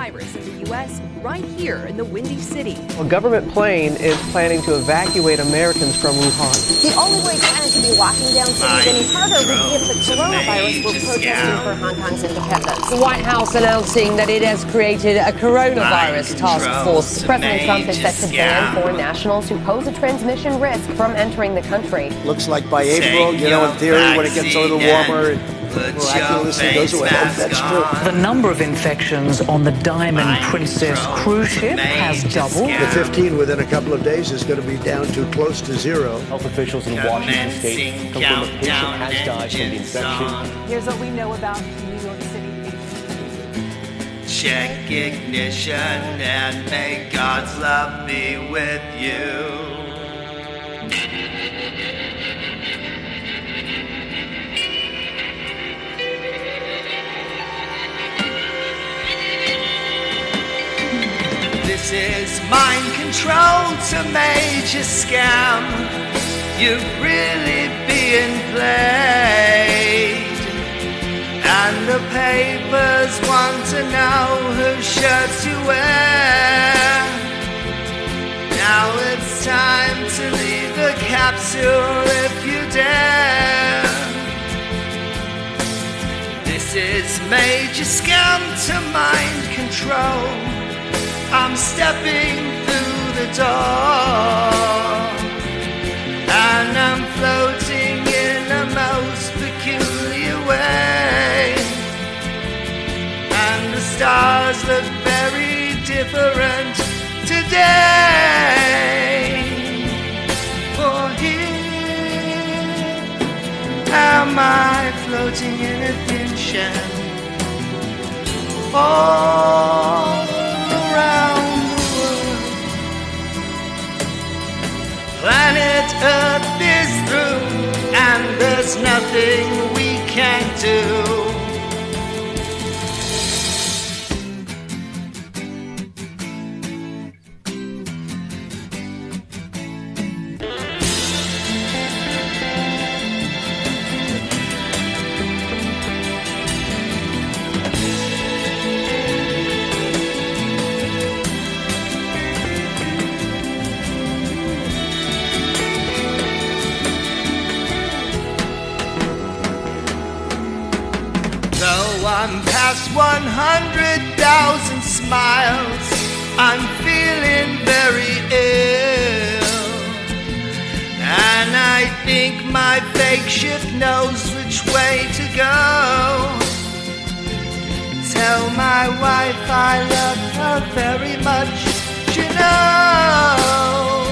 coronavirus in the U.S. right here in the Windy City. A government plane is planning to evacuate Americans from Wuhan. The only way China could be locking down cities any harder would be if the coronavirus were protesting for Hong Kong's independence. The White House announcing that it has created a coronavirus task force. President Trump has set to ban foreign nationals who pose a transmission risk from entering the country. Looks like by April, in theory, when it gets a little warmer, miraculously goes away. Oh, that's true. The number of infections on the Diamond Princess cruise ship has doubled. The 15 within a couple of days is going to be down to close to zero. Health officials in Washington state confirm a patient has died from the infection. Here's what we know about New York City. Check ignition and may God's love be with you. This is mind control to major scam. You're really being played. And the papers want to know whose shirts you wear. Now it's time to leave the capsule if you dare. This is major scam to mind control. I'm stepping through the door, and I'm floating in a most peculiar way, and the stars look very different today. For here am I floating in a thin shell. All around the world, planet Earth is through, and there's nothing we can't do. I'm past 100,000 smiles. I'm feeling very ill, and I think my fake ship knows which way to go. Tell my wife I love her very much. She knows.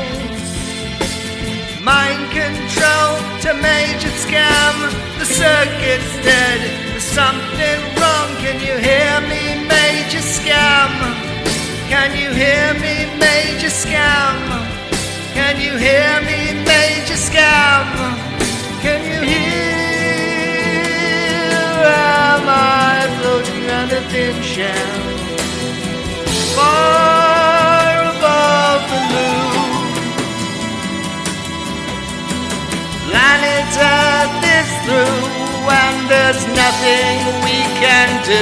Mind control to major scam. The circuit's dead. Something wrong, can you hear me, major scam? Can you hear me, major scam? Can you hear me, major scam? Can you hear? Am I floating on a thin shell, far above the moon? Planet Earth is through, and there's nothing we can do.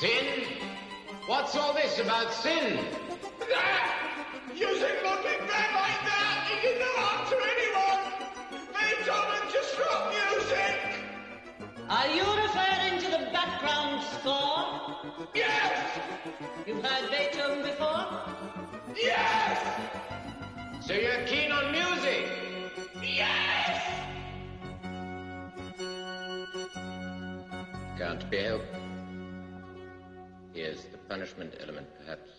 Sin? What's all this about sin? That! Using Ludwig van like that! He did no harm to anyone! Beethoven just wrote music! Are you referring to the background score? Yes! You've heard Beethoven before? Yes! So you're keen on music? Yes! Can't be helped. Here's the punishment element, perhaps.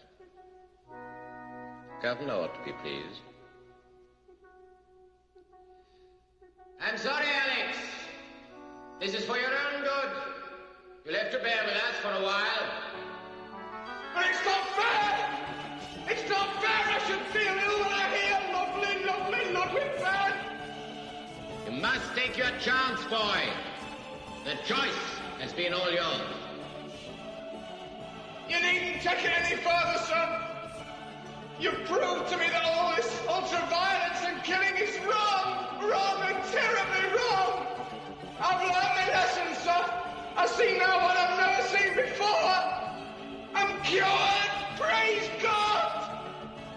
Governor ought to be pleased. I'm sorry, Alex. This is for your own good. You'll have to bear with us for a while. But it's not fair! It's not fair! I should feel ill when I hear lovely Ludwig van! You must take your chance, boy. The choice has been all yours. You needn't take it any further, son. You've proved to me that all this ultra-violence and killing is wrong and terribly wrong. I've learned my lesson, sir. I see now what I've never seen before. I'm cured, praise God.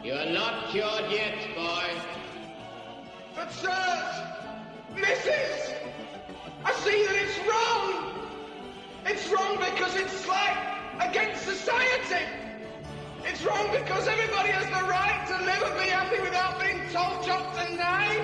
You're not cured yet, boy. But sirs, missus, I see that it's wrong. It's wrong because it's like against society. It's wrong because everybody has the right to live and be happy without being told, chopped and nailed.